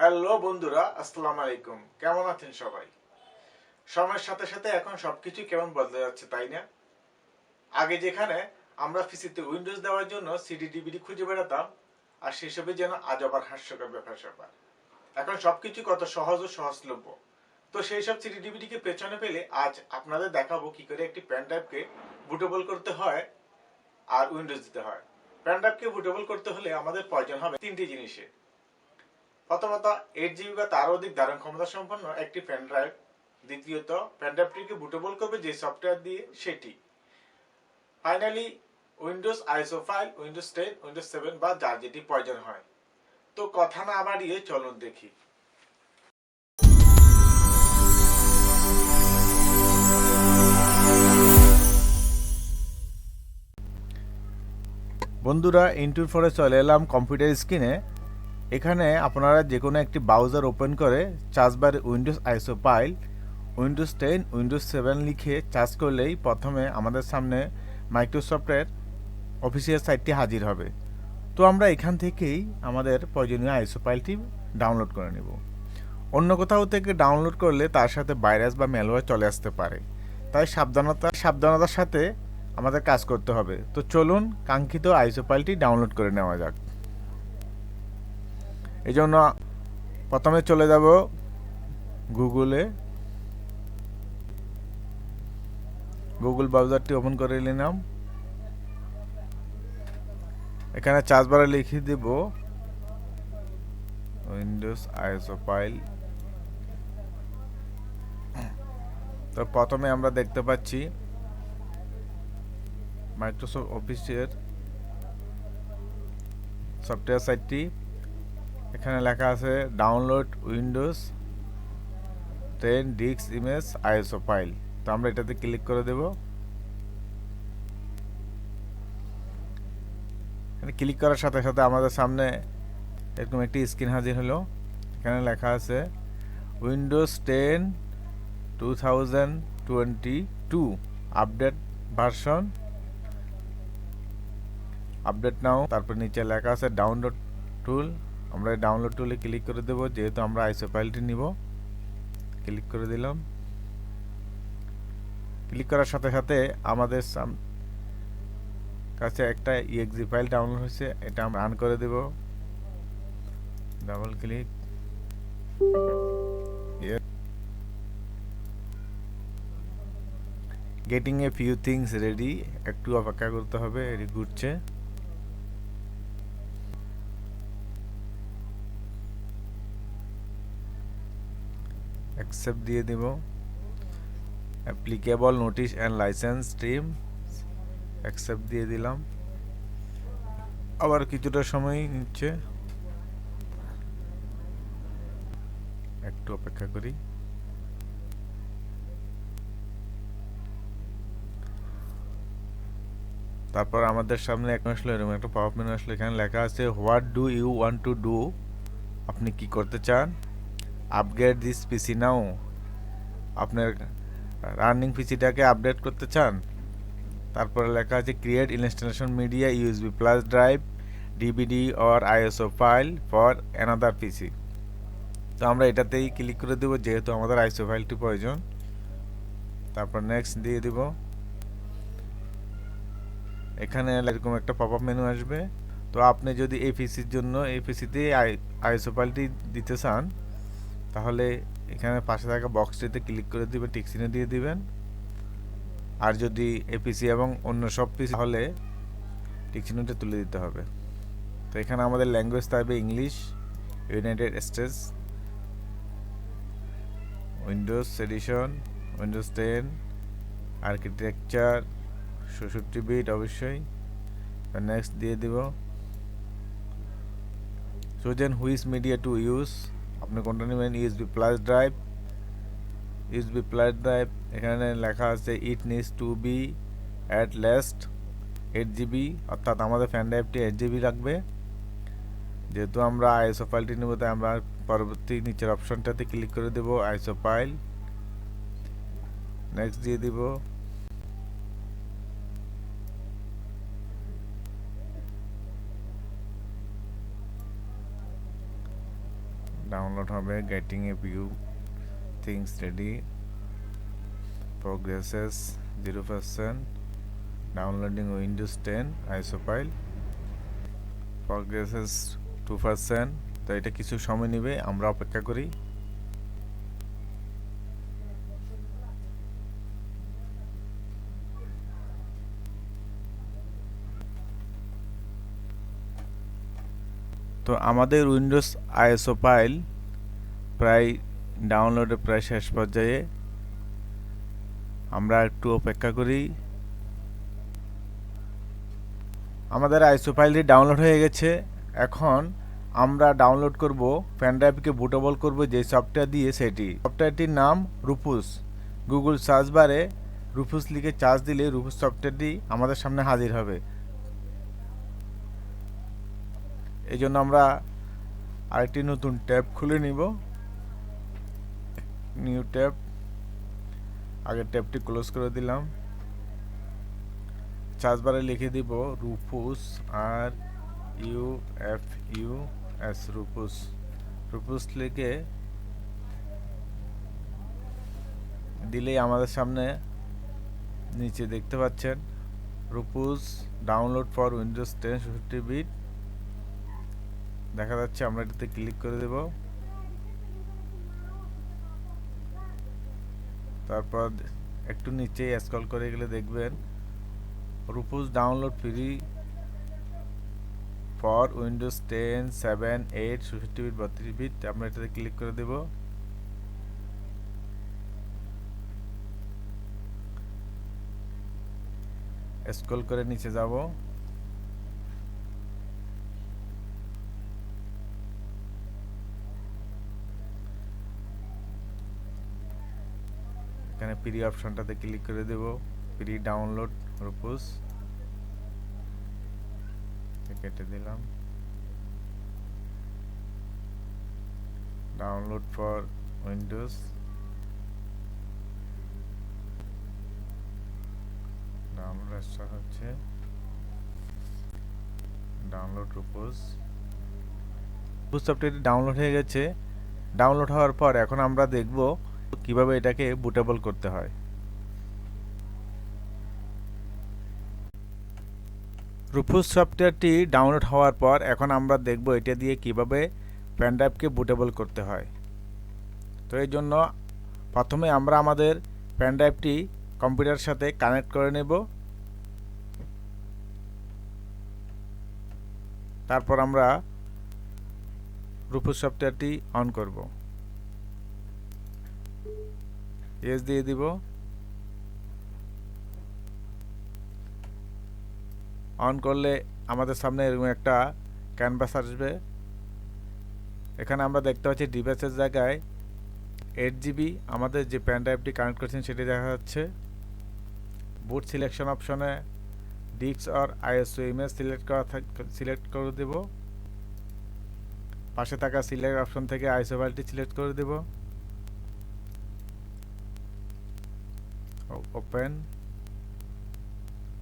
Hello বন্ধুরা, আসসালামু আলাইকুম। কেমন আছেন সবাই? সময়ের সাথে সাথে এখন সবকিছু কেমন বদলে যাচ্ছে, তাই না? আগে যেখানে আমরা পিসিতে উইন্ডোজ দেওয়ার জন্য সিডি ডিভিডি খুঁজে বেড়াতাম, আর সেসবে যেন আজ আবার হাস্যকর ব্যাপার স্যাপার। এখন সবকিছু কত সহজ ও সহজলভ্য। তো সেই সব সিডি ডিভিডিকে পেছনে ফেলে আজ আপনাদের দেখাবো কি করে একটি পেন ড্রাইভকে বুটেবল করতে হয় আর উইন্ডোজ দিতে হয়। পেন ড্রাইভকে বুটেবল করতে হলে আমাদের প্রয়োজন হবে তিনটি জিনিসের। প্রথমত 8 জিবি বা তারও অধিক ধারণ ক্ষমতা সম্পন্ন একটি পেন ড্রাইভ। দ্বিতীয়ত পেন ড্রাইভটিকে বুটেবল করবে যে সফটওয়্যার দিয়ে সেটি। Finally Windows ISO file, Windows 10, Windows 7 বা যার যেটি প্রয়োজন হয়। তো কথা না বাড়িয়ে চলুন দেখি। বন্ধুরা, ইন্টুর ফরে চলে এলাম কম্পিউটার স্ক্রিনে। এখানে আপনারা যে কোনো একটি ব্রাউজার ওপেন করে সার্চ বারে Windows ISO file, Windows 10, Windows 7 লিখে সার্চ করলেই প্রথমে আমাদের সামনে মাইক্রোসফটের অফিসিয়াল সাইটটি হাজির হবে। তো আমরা এখান থেকেই আমাদের প্রয়োজনীয় আইএসও ফাইলটি ডাউনলোড করে নেব। অন্য কোথাও থেকে ডাউনলোড করলে তার সাথে ভাইরাস বা ম্যালওয়্যার চলে আসতে পারে, তাই সাবধানতার সাথে আমাদের কাজ করতে হবে। তো চলুন কাঙ্ক্ষিত আইএসও ফাইলটি ডাউনলোড করে নেওয়া যাক। এই জন্য প্রথমে চলে যাব গুগল ব্রাউজারটি ওপেন করে নিলাম। এখানে সার্চ বারে লিখে দেব উইন্ডোজ আইএসও ফাইল। তো প্রথমে আমরা দেখতে পাচ্ছি মাইক্রোসফট অফিসের সফটওয়্যার সাইটটি। এখানে লেখা আছে download Windows 10 disk image ISO file. তো আমরা এটাতে ক্লিক করে দেব। ক্লিক করার সাথে সাথে আমাদের সামনে এরকম একটি স্ক্রিন হাজির হলো। এখানে লেখা আছে উইন্ডোজ 10 2022 আপডেট ভার্সন, আপডেট নাও। তারপর নিচে লেখা আছে ডাউনলোড টুল। আমরা এই ডাউনলোড টুলে ক্লিক করে দেব, যেহেতু আমরা আইএসও ফাইলটি নিব। ক্লিক করে দিলাম। ক্লিক করার সাথে সাথে আমাদের কাছে একটা ইএক্সি ফাইল ডাউনলোড হয়েছে, এটা আমরা রান করে দেব। Double click. Getting a few things ready, একটু অপেক্ষা করতে হবে, এটি ঘুরছে। অ্যাকসেপ্ট দিয়ে দেব। Applicable notice and licence stream, accept দিয়ে দিলাম। আবার কিছুটা সময় নিচ্ছে, একটু অপেক্ষা করি। তারপর আমাদের সামনে এক আসলো এরকম একটা পপ আপ মেনু আসলো। এখানে লেখা আছে what do you want to do, আপনি কি করতে চান। আপগ্রেড দিস পিসি নাও, আপনার রানিং পিসিটাকে আপডেট করতে চান। তারপরে লেখা আছে create installation media USB plus drive DVD or ISO file for another PC. তো আমরা এটাতেই ক্লিক করে দেব, যেহেতু আমাদের আইএসও ফাইলটি প্রয়োজন। তারপর নেক্সট দিয়ে দিব। এখানে এরকম একটা পপ আপ মেনু আসবে। তো আপনি যদি এই পিসির জন্য এই পিসিতে আইএসও ফাইলটি দিতে চান, তাহলে এখানে পাশে থাকা বক্সটিতে ক্লিক করে দিবেন, টিক চিহ্ন দিয়ে দিবেন। আর যদি এপিসি এবং অন্য সব পিসি, তাহলে টিক চিহ্নটা তুলে দিতে হবে। তো এখানে আমাদের ল্যাঙ্গুয়েজ থাকবে English, United States, Windows edition, Windows 10, architecture 64 bit অবশ্যই। নেক্সট দিয়ে দিব। Choose which media to use, আপনি কোনটা নেবেন। USB plus drive, USB plus drive. এখানে লেখা আছে it needs to be at last 8 GB, অর্থাৎ আমাদের ফ্যান ড্রাইভটি 8 GB লাগবে। যেহেতু আমরা আইএসও ফাইলটি নেব, তাই আমরা পরবর্তী নিচের অপশনটাতে ক্লিক করে দেব আইএসও ফাইল। নেক্সট দিয়ে দিব। ডাউনলোড হবে। Getting a view things ready, progresses 0%, downloading Windows 10 আইসো ফাইল, progresses 2%। তো এটা কিছু সময় নেবে, আমরা অপেক্ষা করি। তো আমাদের উইন্ডোজ আইএসও ফাইল প্রায় ডাউনলোডে প্রায় শেষ পর্যায়ে। আমরা একটু অপেক্ষা করি। আমাদের আইএসও ফাইলটি ডাউনলোড হয়ে গেছে। এখন আমরা ডাউনলোড করব, পেনড্রাইভকে বুটেবল করব যে সফটওয়্যার দিয়ে, সেটি সফটওয়্যারটির নাম রুপুস। গুগল সার্চ বারে রুপুস লিখে সার্চ দিলে রুপুস সফটওয়্যারটি আমাদের সামনে হাজির হবে। এই জন্য আমরা আরেকটি নতুন ট্যাব খুলে নিব, নিউ ট্যাব। আগের ট্যাবটি ক্লোজ করে দিলাম। সার্চ বারে লিখে দিব Rufus, R U F U S, Rufus. Rufus লিখে দিলেই আমাদের সামনে নিচে দেখতে পাচ্ছেন Rufus download for Windows 10 64 bit দেখা যাচ্ছে। আমরা এটাতে ক্লিক করে দেব। তারপর একটু নিচে স্ক্রল করে গেলে দেখবেন Rufus download free for Windows 10 7 8 64 bit 32 bit. আমরা এটাতে ক্লিক করে দেব। স্ক্রল করে নিচে যাব। এখানে ফ্রি অপশনটাতে ক্লিক করে দেব। ফ্রি ডাউনলোড রুপুস কেটে দিলাম। ডাউনলোড ফর উইন্ডোজ, ডাউনলোড আসা হচ্ছে, ডাউনলোড রুপুস। রুপুস সফটওয়্যারটি ডাউনলোড হয়ে গেছে। ডাউনলোড হওয়ার পর এখন আমরা দেখব কিভাবে এটাকে বুটেবল করতে হয়। রুপুস সফটওয়্যারটি ডাউনলোড হওয়ার পর এখন আমরা দেখব এটা দিয়ে কিভাবে পেনড্রাইভকে বুটেবল করতে হয়। তো এই জন্য প্রথমে আমরা আমাদের পেনড্রাইভটি কম্পিউটারের সাথে কানেক্ট করে নেব। তারপর আমরা রুপুস সফটওয়্যারটি অন করব। ইয়েস দিয়ে দিব। অন করলে আমাদের সামনে এরকম একটা ক্যানভাস আসবে। এখানে আমরা দেখতে পাচ্ছি ডিভাইসের জায়গায় 8 জিবি আমাদের যে পেন ড্রাইভটি কানেক্ট করেছেন সেটি দেখা যাচ্ছে। বুট সিলেকশন অপশনে ডিস্ক আর আইএসও ইমেজ সিলেক্ট করে দেব। পাশে থাকা সিলেক্ট অপশন থেকে আইএসও ফাইলটি সিলেক্ট করে দেব। ওপেন।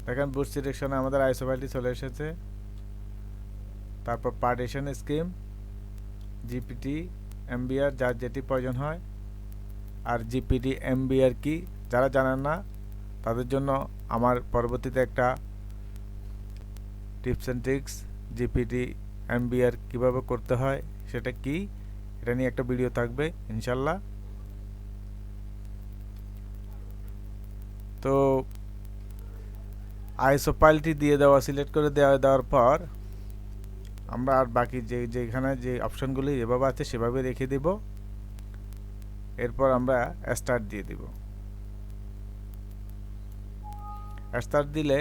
দেখেন বুট সিলেকশনে আমাদের আইএসও ফাইলটি চলে এসেছে। তারপর পার্টিশন স্কিম, জিপিটি, এমবিআর যার যেটি প্রয়োজন হয়। আর জিপিটি এমবিআর কি যারা জানেন না তাদের জন্য আমার পরবর্তীতে একটা tips and tricks GPT MBR কিভাবে করতে হয় সেটা কি এটা নিয়ে একটা ভিডিও থাকবে ইনশাল্লাহ। তো আইএসও ফাইলটি দিয়ে দেওয়া, সিলেক্ট করে দেওয়ার পর আমরা আর বাকি যেখানে যে অপশনগুলি যেভাবে আছে সেভাবে রেখে দেব। এরপর আমরা স্টার্ট দিয়ে দেব। স্টার্ট দিলে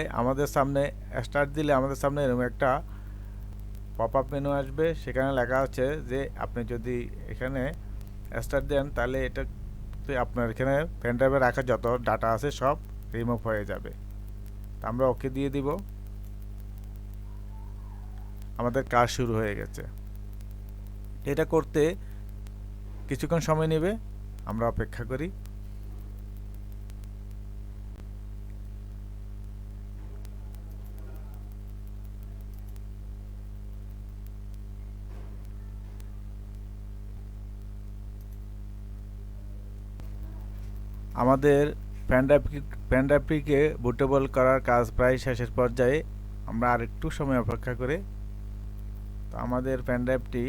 আমাদের সামনে এরকম একটা পপ আপ মেনু আসবে। সেখানে লেখা আছে যে আপনি যদি এখানে স্টার্ট দেন তাহলে এটা আপনার এখানে পেন ড্রাইভে রাখা যত ডাটা আছে সব রিমুভ হয়ে যাবে। আমরা ওকে দিয়ে দিব। আমাদের কাজ শুরু হয়ে গেছে। এটা করতে কিছুক্ষণ সময় নেবে, আমরা অপেক্ষা করি। আমাদের পেনড্রাইভটিকে বুটেবল করার কাজ প্রায় শেষের পর্যায়ে। আমরা আর একটু সময় অপেক্ষা করে তো আমাদের পেনড্রাইভটি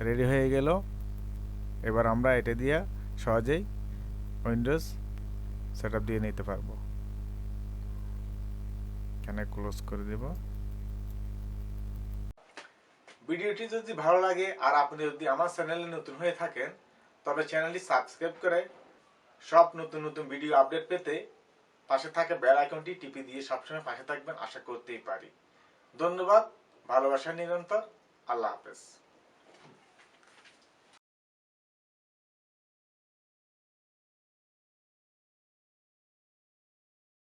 রেডি হয়ে গেল। এবার আমরা এটা দিয়ে সহজেই উইন্ডোজ সেটআপ দিয়ে নিতে পারবো। এখানে ক্লোজ করে দেব। ভিডিওটি যদি ভালো লাগে আর আপনি যদি আমার চ্যানেলে নতুন হয়ে থাকেন তবে চ্যানেলটি সাবস্ক্রাইব করে সব নতুন নতুন ভিডিও আপডেট পেতে পাশে থাকা বেল আইকনটি টিপে দিয়ে সবসময় পাশে থাকবেন আশা করতেই পারি। ধন্যবাদ, ভালোবাসা নিরন্তর। আল্লাহ হাফেজ।